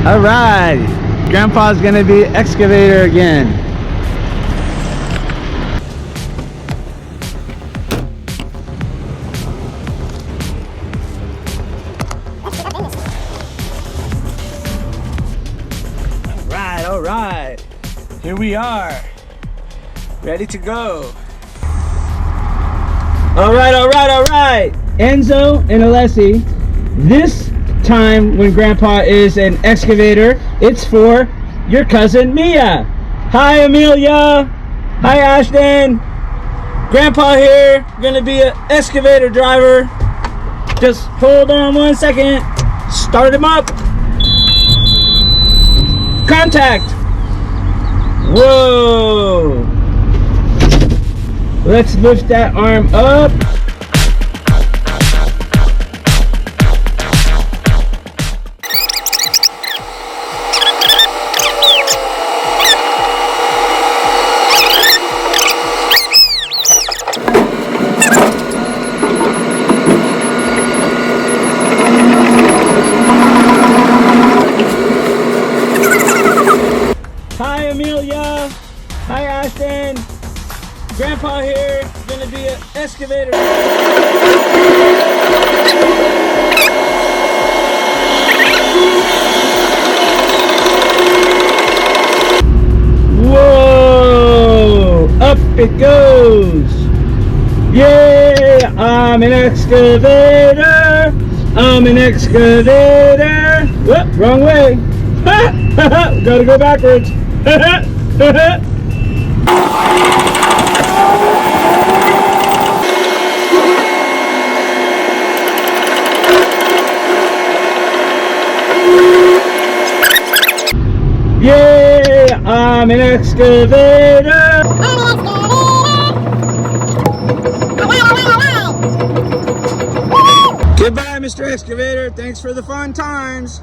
All right, Grandpa's gonna be excavator again. All right, here we are, ready to go. All right, Enzo and Alessi, this time when Grandpa is an excavator, it's for your cousin Mia. Hi Amelia, hi Ashton. Grandpa here, gonna be an excavator driver. Just hold on 1 second, start him up. Contact. Whoa. Let's lift that arm up. Hi Amelia, hi Ashton. Grandpa here, gonna be an excavator. Whoa, up it goes. Yay, I'm an excavator. I'm an excavator. Whoop, wrong way. Gotta go backwards. Yay! I'm an excavator! Goodbye, Mr. Excavator. Thanks for the fun times.